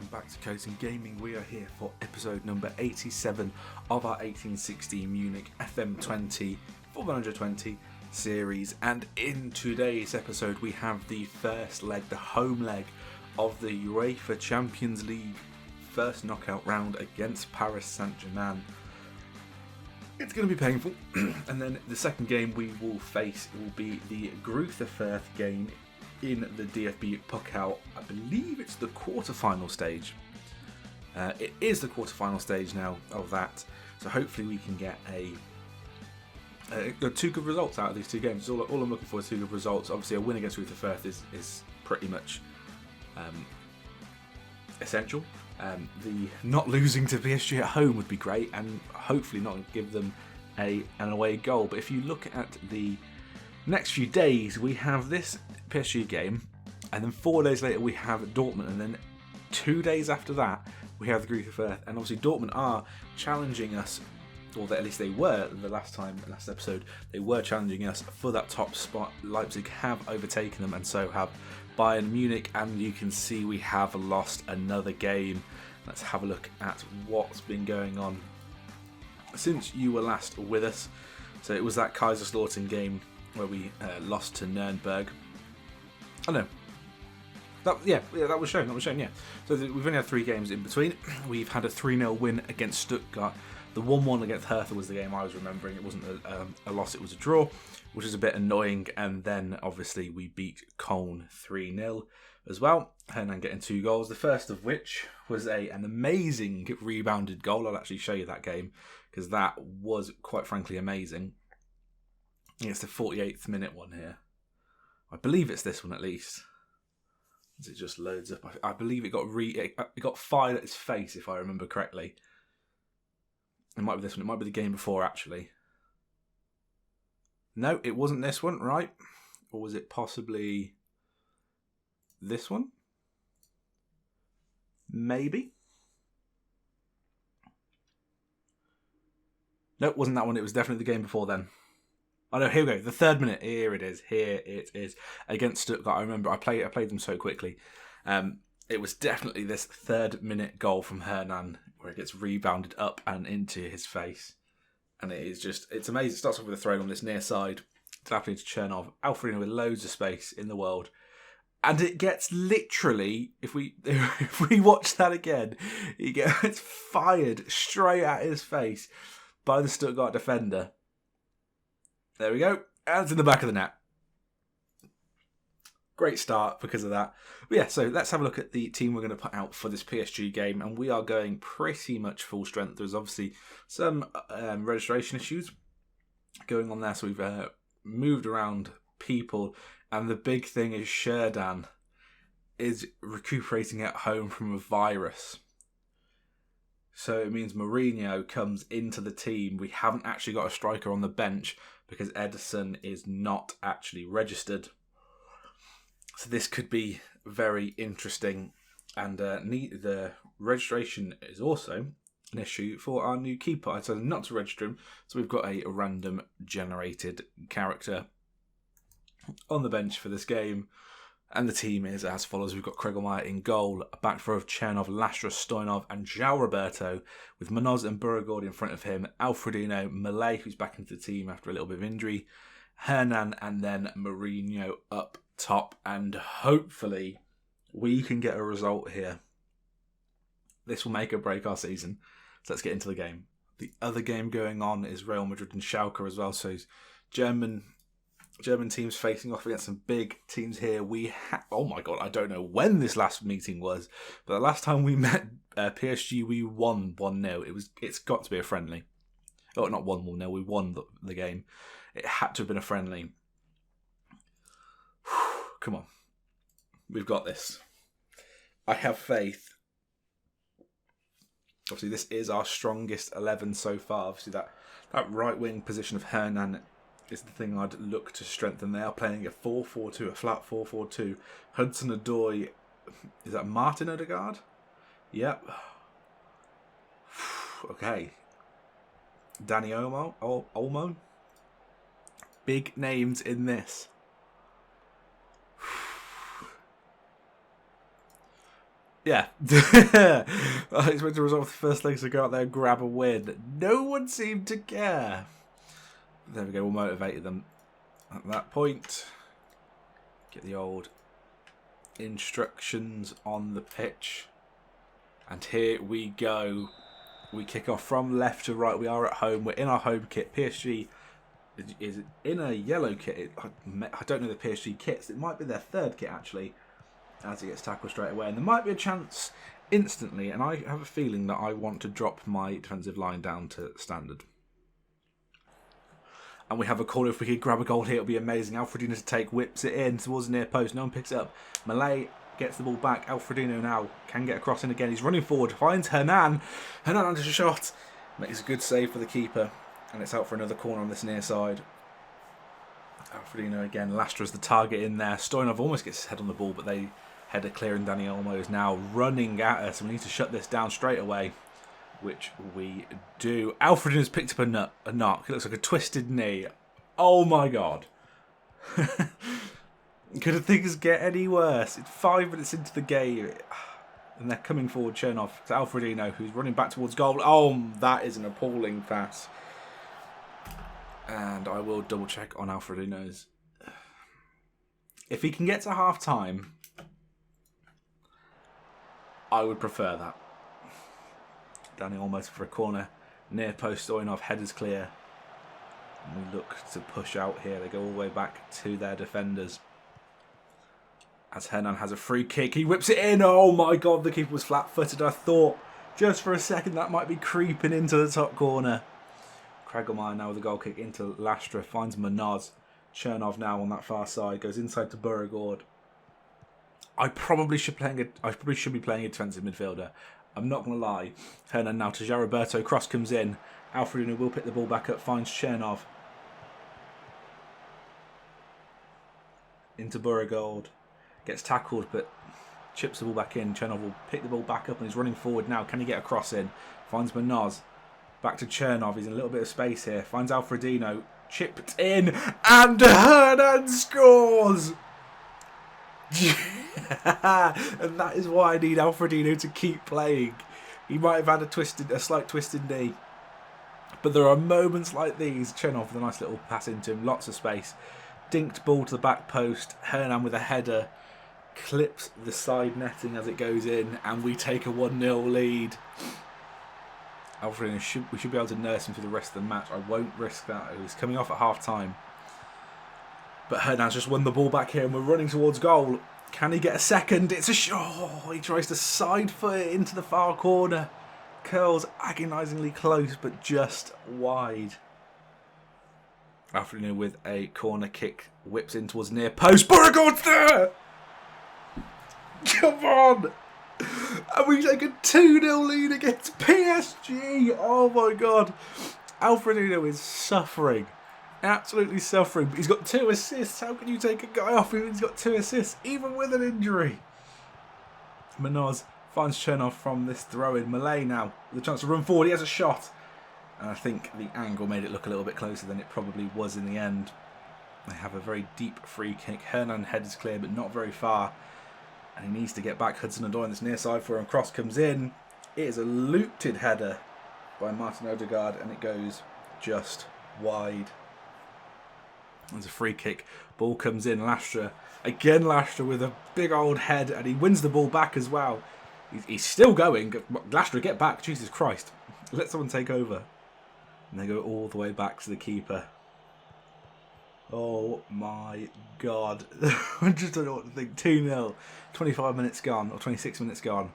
welcome back to Coating Gaming. We are here for episode number 87 of our 1860 Munich FM20 420 series, and in today's episode we have the first leg, the home leg of the UEFA Champions League first knockout round against Paris Saint-Germain. It's going to be painful. And then the second game we will face will be the Gruther Fürth game in the DFB-Pokal. I believe it's the quarter-final stage. It is the quarter-final stage now of that. So hopefully we can get two good results out of these two games. All I'm looking for is two good results. Obviously a win against Gruther Fürth is pretty much essential. The not losing to PSG at home would be great, and hopefully not give them an away goal. But if you look at the next few days, we have this PSG game, and then 4 days later we have Dortmund, and then 2 days after that we have the Gruther Fürth. And obviously Dortmund are challenging us, or at least they were last episode, they were challenging us for that top spot. Leipzig have overtaken them, and so have Bayern Munich, and you can see we have lost another game. Let's have a look at what's been going on since you were last with us. So it was that Kaiserslautern game where we lost to Nuremberg. Oh no, that was shown. Yeah. So we've only had 3 games in between. We've had a 3-0 win against Stuttgart. The 1-1 against Hertha was the game I was remembering. It wasn't a loss, it was a draw, which is a bit annoying. And then obviously we beat Cologne 3-0 as well. Hernan getting 2 goals, the first of which was an amazing rebounded goal. I'll actually show you that game because that was quite frankly amazing. It's the 48th minute one here. I believe it's this one at least. As it just loads up. I believe it got fired at his face, if I remember correctly. It might be this one. It might be the game before, actually. No, it wasn't this one, right? Or was it possibly this one? Maybe. No, it wasn't that one. It was definitely the game before then. Oh no, here we go. The 3rd minute. Here it is. Against Stuttgart. I remember I played them so quickly. It was definitely this 3rd minute goal from Hernan where it gets rebounded up and into his face. And it's amazing. It starts off with a throw on this near side. Definitely to Chernov. Alfredino with loads of space in the world. And it gets literally, if we watch that again, he gets fired straight at his face by the Stuttgart defender. There we go. And it's in the back of the net. Great start because of that. But yeah, so let's have a look at the team we're going to put out for this PSG game. And we are going pretty much full strength. There's obviously some registration issues going on there. So we've moved around people. And the big thing is Sherdan is recuperating at home from a virus. So it means Mourinho comes into the team. We haven't actually got a striker on the bench because Ederson is not actually registered. So this could be very interesting. And the registration is also an issue for our new keeper. I told him not to register him. So we've got a random generated character on the bench for this game. And the team is as follows. We've got Kregelmeyer in goal, a back row of Chernov, Lastra, Stoyanov and João Roberto, with Munoz and Burgord in front of him, Alfredino, Malay, who's back into the team after a little bit of injury, Hernan, and then Mourinho up top. And hopefully we can get a result here. This will make or break our season. So let's get into the game. The other game going on is Real Madrid and Schalke as well. So German teams facing off against some big teams here. Oh my god, I don't know when this last meeting was, but the last time we met PSG, we won 1-0. It's got to be a friendly. Oh, not 1-0. We won the game. It had to have been a friendly. Come on, we've got this. I have faith. Obviously, this is our strongest 11 so far. Obviously, that right wing position of Hernan is the thing I'd look to strengthen. They are playing a 4-4-2, a flat 4-4-2. Hudson-Odoi, is that Martin Odegaard? Yep. Okay. Danny Olmo. Big names in this. Yeah. I expect the result of the first legs to go out there and grab a win. No one seemed to care. There we go, we'll motivate them at that point. Get the old instructions on the pitch. And here we go. We kick off from left to right. We are at home. We're in our home kit. PSG is in a yellow kit. I don't know the PSG kits. It might be their third kit, actually, as he gets tackled straight away. And there might be a chance instantly. And I have a feeling that I want to drop my defensive line down to standard. And we have a corner. If we could grab a goal here, it'll be amazing. Alfredino to take, whips it in towards the near post. No one picks it up. Malay gets the ball back. Alfredino now can get across in again. He's running forward. Finds Hernan. Hernan under a shot. Makes a good save for the keeper. And it's out for another corner on this near side. Alfredino again. Lastra's the target in there. Stoyanov almost gets his head on the ball, but they header clear, and Dani Olmo is now running at us. We need to shut this down straight away, which we do. Alfredino's picked up a knock. It looks like a twisted knee. Oh my god. Could things get any worse? It's 5 minutes into the game. And they're coming forward, Chernov to Alfredino, who's running back towards goal. Oh, that is an appalling pass. And I will double check on Alfredino's. If he can get to half time, I would prefer that. Danny almost for a corner. Near post, Stoyanov, headers clear. And we look to push out here. They go all the way back to their defenders. As Hernan has a free kick, he whips it in. Oh my god, the keeper was flat-footed. I thought just for a second that might be creeping into the top corner. Kragelmeyer now with a goal kick into Lastra, finds Manoz. Chernov now on that far side, goes inside to Beauregard. I probably should be playing a defensive midfielder. I'm not going to lie. Hernan now to Jaraberto. Cross comes in. Alfredino will pick the ball back up. Finds Chernov. Into Beauregard. Gets tackled, but chips the ball back in. Chernov will pick the ball back up and he's running forward now. Can he get a cross in? Finds Manoz. Back to Chernov. He's in a little bit of space here. Finds Alfredino. Chipped in. And Hernan scores! And that is why I need Alfredino to keep playing. He might have had a slight twisted knee, but there are moments like these. Chernov with a nice little pass into him, lots of space. Dinked ball to the back post. Hernan with a header clips the side netting as it goes in, and we take a 1-0 lead. Alfredino we should be able to nurse him for the rest of the match. I won't risk that. He's coming off at half time. But Hernan's just won the ball back here and we're running towards goal. Can he get a second? It's a shot. Oh, he tries to side foot it into the far corner. Curls agonisingly close but just wide. Alfredino with a corner kick. Whips in towards near post. Beauregard's there! Come on! And we take a 2-0 lead against PSG. Oh my god. Alfredino is suffering. Absolutely suffering. But he's got 2 assists. How can you take a guy off who has got 2 assists, even with an injury? Manoz finds Chernov from this throw-in. Malay now with a chance to run forward. He has a shot. And I think the angle made it look a little bit closer than it probably was in the end. They have a very deep free kick. Hernan heads clear, but not very far. And he needs to get back. Hudson-Odoi on this near side for him. Cross comes in. It is a looped header by Martin Odegaard, and it goes just wide. There's a free kick. Ball comes in. Lastra. Again, Lastra with a big old head, and he wins the ball back as well. He's still going. Lastra, get back. Jesus Christ. Let someone take over. And they go all the way back to the keeper. Oh my god. I just don't know what to think. 2-0. 25 minutes gone, or 26 minutes gone.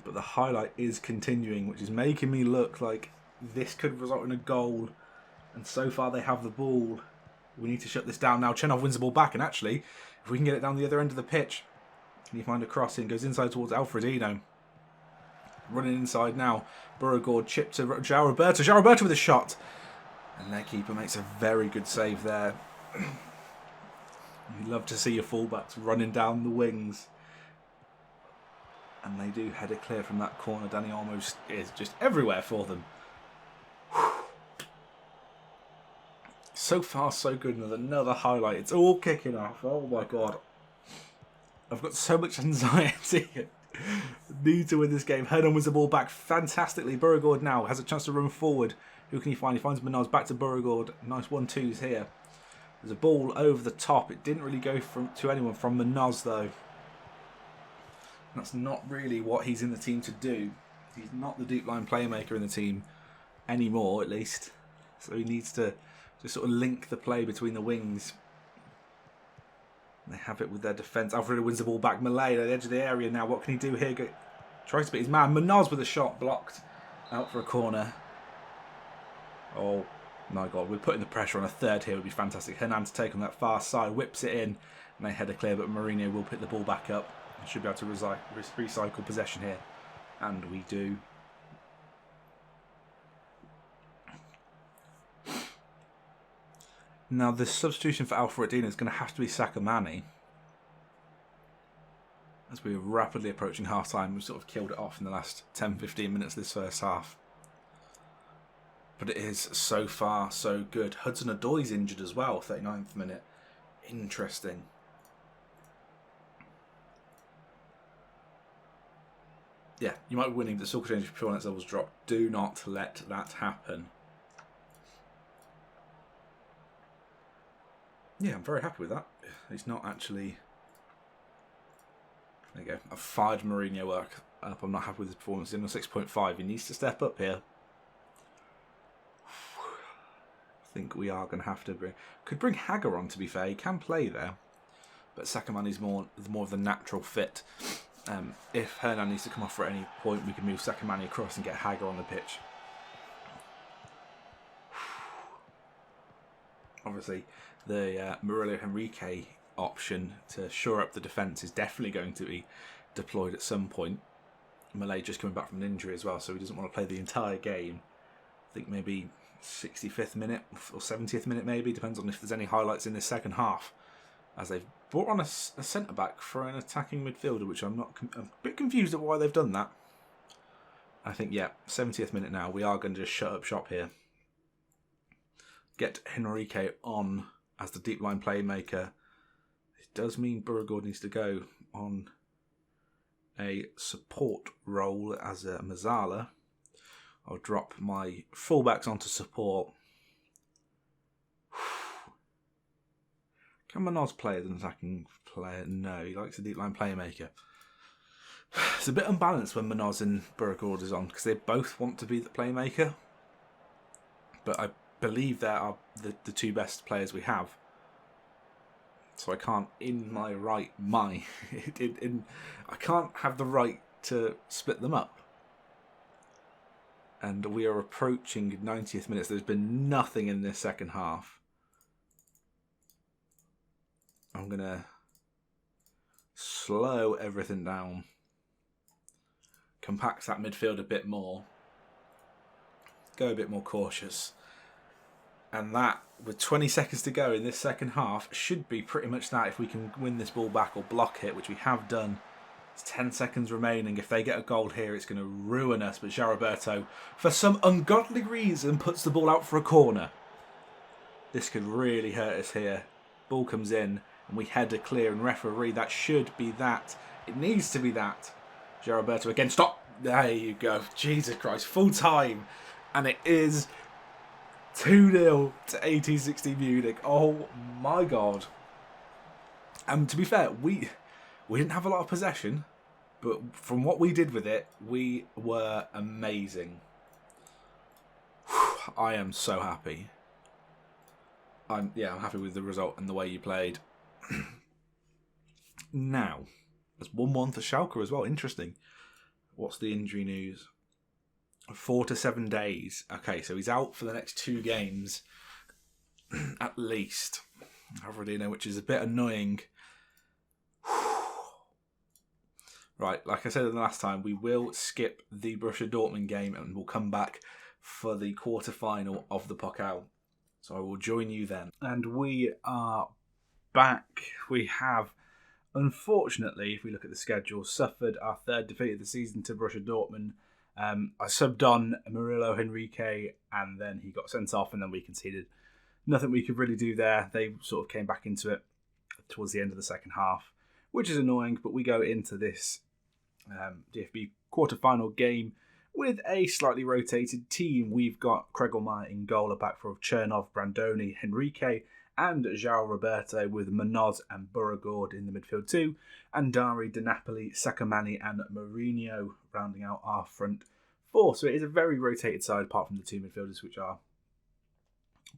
But the highlight is continuing, which is making me look like this could result in a goal. And so far they have the ball. We need to shut this down now. Chernov wins the ball back, and actually, if we can get it down the other end of the pitch, can he find a cross in? Goes inside towards Alfredino. Running inside now. Beauregard chip to João Roberto. João Roberto with a shot. And their keeper makes a very good save there. You love to see your fullbacks running down the wings. And they do head it clear from that corner. Dani Olmo is just everywhere for them. So far, so good. Another highlight. It's all kicking off. Oh my god. I've got so much anxiety. Need to win this game. Hernan wins the ball back fantastically. Beauregard now has a chance to run forward. Who can he find? He finds Manaz back to Beauregard. Nice 1-2s here. There's a ball over the top. It didn't really go to anyone from Manaz though. That's not really what he's in the team to do. He's not the deep line playmaker in the team anymore, at least. So he needs to just sort of link the play between the wings. They have it with their defence. Alfredo wins the ball back. Malay at the edge of the area now. What can he do here? Tries to beat his man. Manaz with a shot blocked. Out for a corner. Oh my God. We're putting the pressure on a third here. Would be fantastic. Hernan to take on that far side. Whips it in. And they header clear. But Mourinho will pick the ball back up. And should be able to recycle possession here. And we do. Now, the substitution for Alfredino is going to have to be Sakamani. As we are rapidly approaching half-time, we've sort of killed it off in the last 10-15 minutes of this first half. But it is so far so good. Hudson-Odoi's injured as well, 39th minute. Interesting. Yeah, you might be winning, but the score change before next levels drop. Do not let that happen. Yeah, I'm very happy with that. He's not actually... There you go. I've fired Mourinho work up. I'm not happy with his performance. He's in a 6.5. He needs to step up here. I think we are going to have to bring... Could bring Hager on, to be fair. He can play there. But Sakamani's more of the natural fit. If Hernan needs to come off at any point, we can move Sakamani across and get Hager on the pitch. Obviously, the Murillo Henrique option to shore up the defence is definitely going to be deployed at some point. Malay just coming back from an injury as well, so he doesn't want to play the entire game. I think maybe 65th minute or 70th minute maybe, depends on if there's any highlights in this second half. As they've brought on a centre-back for an attacking midfielder, which I'm a bit confused at why they've done that. I think, yeah, 70th minute now, we are going to just shut up shop here. Get Henrique on as the deep line playmaker. It does mean Beauregard needs to go on a support role as a Mazzala. I'll drop my fullbacks onto support. Can Manaz play as an attacking player? No, he likes a deep line playmaker. It's a bit unbalanced when Manaz and Beauregard is on because they both want to be the playmaker. But I believe they are the two best players we have. So I can't, in my right mind, I can't have the right to split them up. And we are approaching 90th minutes. There's been nothing in this second half. I'm going to slow everything down. Compact that midfield a bit more. Go a bit more cautious. And that, with 20 seconds to go in this second half, should be pretty much that. If we can win this ball back or block it, which we have done. It's 10 seconds remaining. If they get a goal here, it's going to ruin us. But Jaraberto, for some ungodly reason, puts the ball out for a corner. This could really hurt us here. Ball comes in, and we header clear. And referee, that should be that. It needs to be that. Jaraberto again. Stop. There you go. Jesus Christ. Full time. And it is 2-0 to 1860 Munich. Oh my God. And to be fair, we didn't have a lot of possession, but from what we did with it, we were amazing. I am so happy. I'm happy with the result and the way you played. Now, there's 1-1 for Schalke as well. Interesting. What's the injury news? 4 to 7 days. Okay, so he's out for the next 2 games, at least. I already know, which is a bit annoying. Right, like I said the last time, we will skip the Borussia Dortmund game and we'll come back for the quarter-final of the Pokal. So I will join you then. And we are back. We have, unfortunately, if we look at the schedule, suffered our 3rd defeat of the season to Borussia Dortmund. I subbed on Murillo Henrique and then he got sent off and then we conceded. Nothing we could really do there. They sort of came back into it towards the end of the second half. which is annoying, but we go into this DFB quarter-final game with a slightly rotated team. We've got Kregelmeyer in goal, a back four of Chernov, Brandoni, Henrique, and João Roberto, with Munoz and Beauregard in the midfield too, and Dari, De Napoli, Sacamani and Mourinho rounding out our front four. So it is a very rotated side, apart from the two midfielders, which are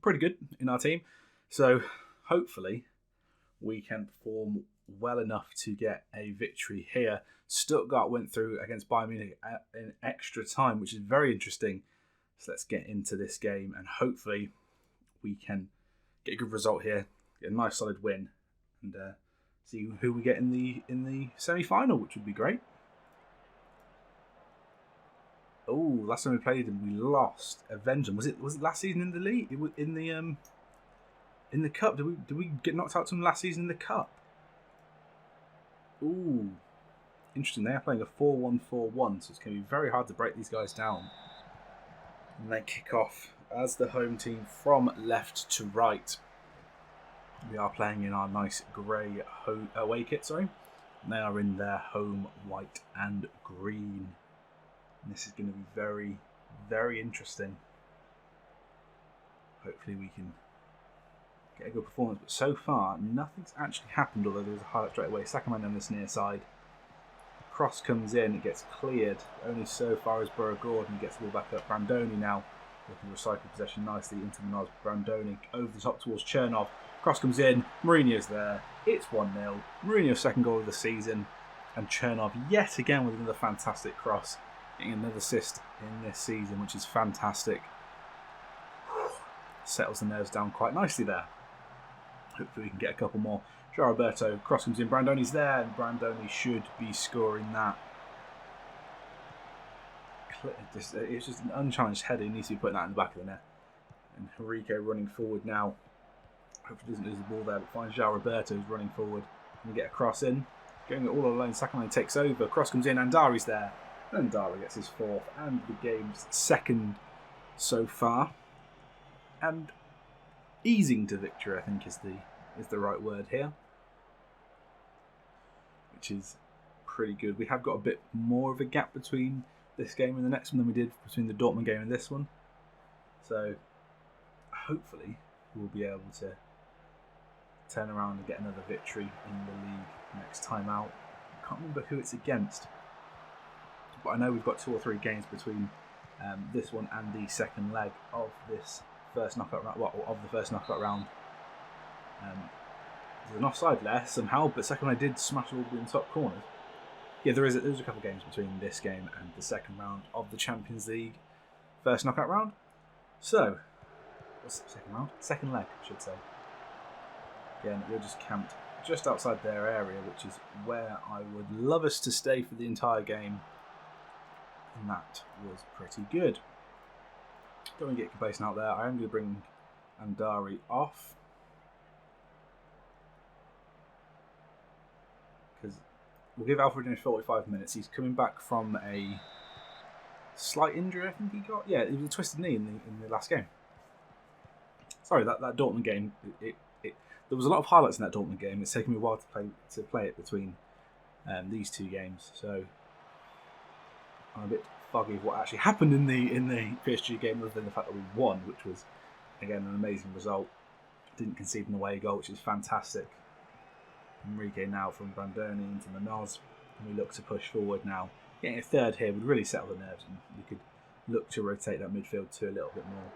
pretty good in our team. So hopefully we can perform well enough to get a victory here. Stuttgart went through against Bayern Munich in extra time, which is very interesting. So let's get into this game, and hopefully we can get a good result here, get a nice solid win, and see who we get in the semi-final, which would be great. Oh, last time we played them, we lost. Avengem. Was it last season in the league? It was in the cup. Did we get knocked out to them last season in the cup? Ooh, interesting. They are playing a 4-1-4-1, so it's going to be very hard to break these guys down. And they kick off as the home team from left to right. We are playing in our nice grey away kit, and they are in their home white and green. And this is going to be very, very interesting. Hopefully we can get a good performance, but so far nothing's actually happened, although there's a highlight straight away. Sacamani on this near side. Cross comes in, it gets cleared only so far as Beauregard, and gets the ball back up. Brandoni now looking to recycle possession nicely into Munoz. Brandoni over the top towards Chernov. Cross comes in, Mourinho's there. It's 1-0. Mourinho's second goal of the season, and Chernov yet again with another fantastic cross, getting another assist in this season, which is fantastic. Settles the nerves down quite nicely there. Hopefully we can get a couple more. João Roberto, cross comes in, Brandoni's there, and Brandoni should be scoring that. It's just an unchallenged header. He needs to be putting that in the back of the net. And Henrique running forward now. Hopefully doesn't lose the ball there, but finds João Roberto who's running forward. And get a cross in. Going all alone, Sacamani takes over. Cross comes in, and Dari's there. And Dari gets his fourth and the game's second so far. And easing to victory, I think, is the right word here. Which is pretty good. We have got a bit more of a gap between this game and the next one than we did between the Dortmund game and this one. So hopefully we'll be able to turn around and get another victory in the league next time out. I can't remember who it's against, but I know we've got 2 or 3 games between this one and the second leg of this first knockout round. Of the first knockout round. There's an offside there somehow, but second I did smash all in the top corners. Yeah, there's a couple of games between this game and the second round of the Champions League first knockout round. So, what's the second round? Second leg, I should say. Again, we're just camped just outside their area, which is where I would love us to stay for the entire game. And that was pretty good. Don't want to get complacent out there. I am going to bring Andari off, because we'll give Alfred 45 minutes. He's coming back from a slight injury, I think he got. Yeah, it was a twisted knee in the last game. Sorry, that Dortmund game. There was a lot of highlights in that Dortmund game. It's taken me a while to play it between these two games, so I'm a bit foggy of what actually happened in the PSG game, other than the fact that we won, which was again an amazing result. Didn't concede an away goal, which is fantastic. Henrique now from Brandoni into Munoz, and we look to push forward now. Getting a third here would really settle the nerves, and we could look to rotate that midfield to a little bit more.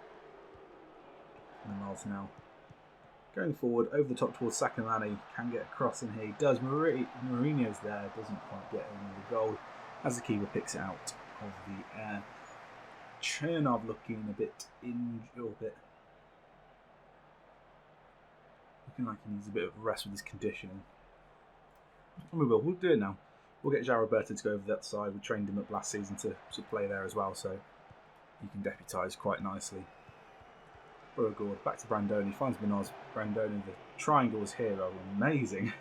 Munoz now going forward over the top towards Sacamani, can get a cross in here. He does. Mourinho's there, doesn't quite get any of the goal as the keeper picks it out of the air. Chernov looking a bit looking like he needs a bit of rest with his conditioning. We'll do it now. We'll get João Roberto to go over that side. We trained him up last season to play there as well, so he can deputise quite nicely. Beauregard back to Brandoni, finds Munoz. Brandoni, the triangles here are amazing.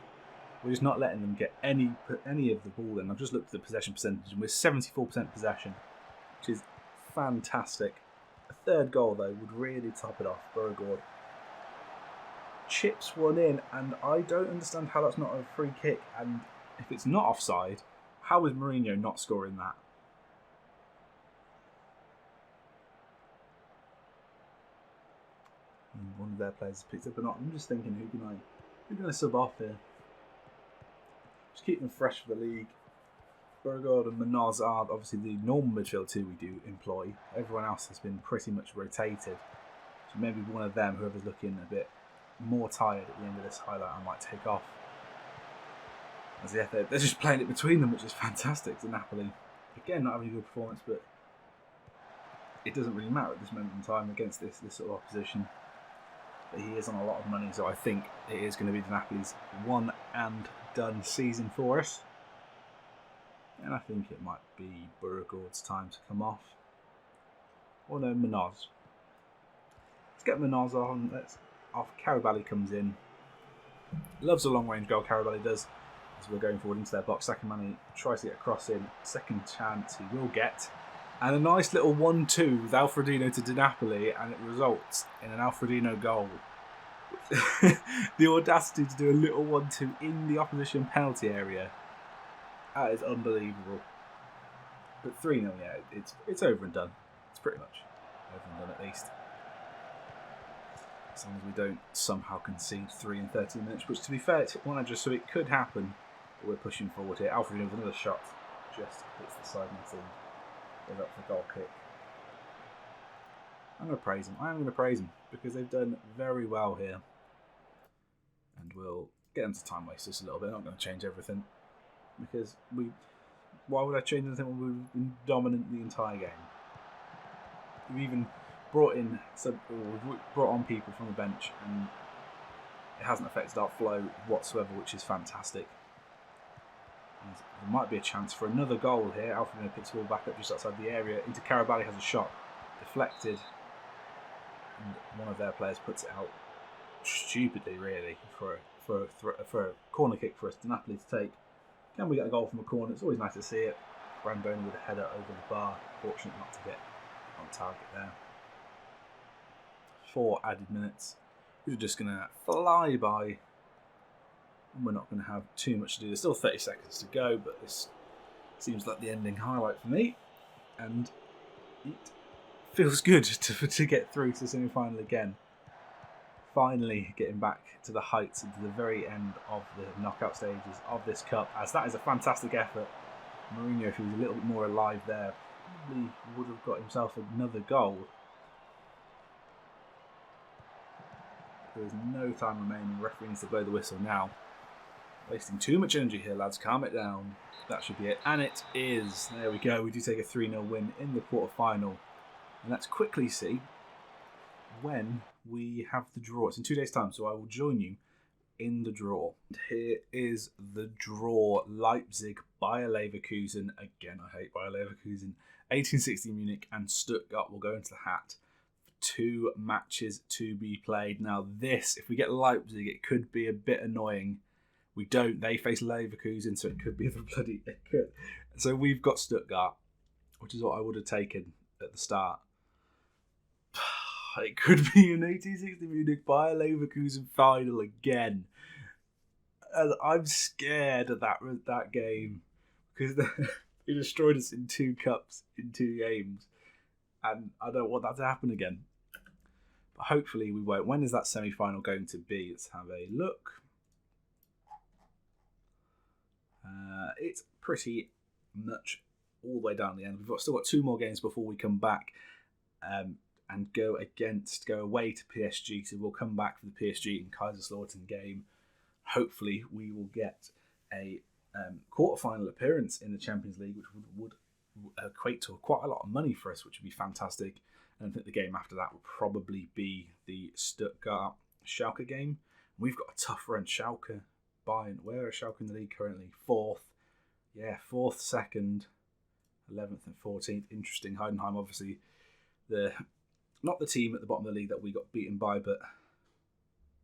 We're just not letting them get any of the ball in. I've just looked at the possession percentage, and we're 74% possession, which is fantastic. A third goal, though, would really top it off. Beauregard chips one in, and I don't understand how that's not a free kick. And if it's not offside, how is Mourinho not scoring that? And one of their players picked up a knot. I'm just thinking, who can I sub off here? Just keep them fresh for the league. Beauregard and Manaz are obviously the normal midfield two we do employ. Everyone else has been pretty much rotated. So maybe one of them, whoever's looking a bit more tired at the end of this highlight, I might take off. As they're just playing it between them, which is fantastic. To Napoli, again, not having a good performance, but it doesn't really matter at this moment in time against this sort of opposition. But he is on a lot of money, so I think it is going to be Napoli's one and done season for us. And I think it might be Beauregard's time to come off. Or no, Manaz. Let's get Manaz on. Off. Carabali comes in. Loves a long range goal, Carabali does. As we're going forward into their box, Sakamani tries to get a cross in. Second chance he will get. And a nice little 1-2 with Alfredino to Di Napoli, and it results in an Alfredino goal. The audacity to do a little 1-2 in the opposition penalty area. That is unbelievable. But 3-0, yeah, it's over and done. It's pretty much over and done at least. As long as we don't somehow concede 3 in 13 minutes, which to be fair, it's one just so it could happen. But we're pushing forward here. Alfredino with another shot. Just hits the side netting. Goes up for the goal kick. I'm going to praise them. I am going to praise them because they've done very well here. And we'll get into time wasters a little bit. I'm not going to change everything because why would I change anything when we've been dominant the entire game? We've even brought on people from the bench, and it hasn't affected our flow whatsoever, which is fantastic. And there might be a chance for another goal here. Alfredino picks the ball back up just outside the area. Into Carabali, has a shot deflected, and one of their players puts it out stupidly, really, for a corner kick for us to Napoli to take. Can we get a goal from a corner? It's always nice to see it. Brandoni with a header over the bar. Fortunate not to get on target there. 4 added minutes. We're just going to fly by. And we're not going to have too much to do. There's still 30 seconds to go, but this seems like the ending highlight for me. And it feels good to get through to the semi-final again. Finally getting back to the heights and to the very end of the knockout stages of this cup, as that is a fantastic effort. Mourinho, if he was a little bit more alive there, probably would have got himself another goal. There is no time remaining. The referee needs to blow the whistle now. Wasting too much energy here, lads. Calm it down. That should be it. And it is. There we go. We do take a 3-0 win in the quarter-final. And let's quickly see when we have the draw. It's in 2 days' time, so I will join you in the draw. And here is the draw. Leipzig, Bayer Leverkusen. Again, I hate Bayer Leverkusen. 1860 Munich and Stuttgart will go into the hat. 2 matches to be played. Now this, if we get Leipzig, it could be a bit annoying. We don't. They face Leverkusen, so it could be the bloody... It could. So we've got Stuttgart, which is what I would have taken at the start. It could be an 1860 Munich Bayer Leverkusen final again. And I'm scared of that game because they destroyed us in 2 cups in 2 games. And I don't want that to happen again. But hopefully we won't. When is that semi-final going to be? Let's have a look. It's pretty much all the way down the end. We've still got 2 more games before we come back and go away to PSG. So we'll come back for the PSG and Kaiserslautern game. Hopefully we will get a quarter-final appearance in the Champions League, which would equate to quite a lot of money for us, which would be fantastic. And I think the game after that would probably be the Stuttgart-Schalke game. We've got a tough run. Schalke, Bayern. Where are Schalke in the league currently? 4th. Yeah, 4th, 2nd, 11th and 14th. Interesting. Heidenheim, obviously, not the team at the bottom of the league that we got beaten by, but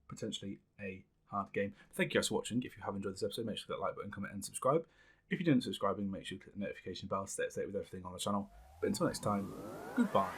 potentially a hard game. Thank you guys for watching. If you have enjoyed this episode, make sure to hit that like button, comment and subscribe. If you didn't subscribing, make sure you click the notification bell to stay up to date with everything on the channel. But until next time, goodbye.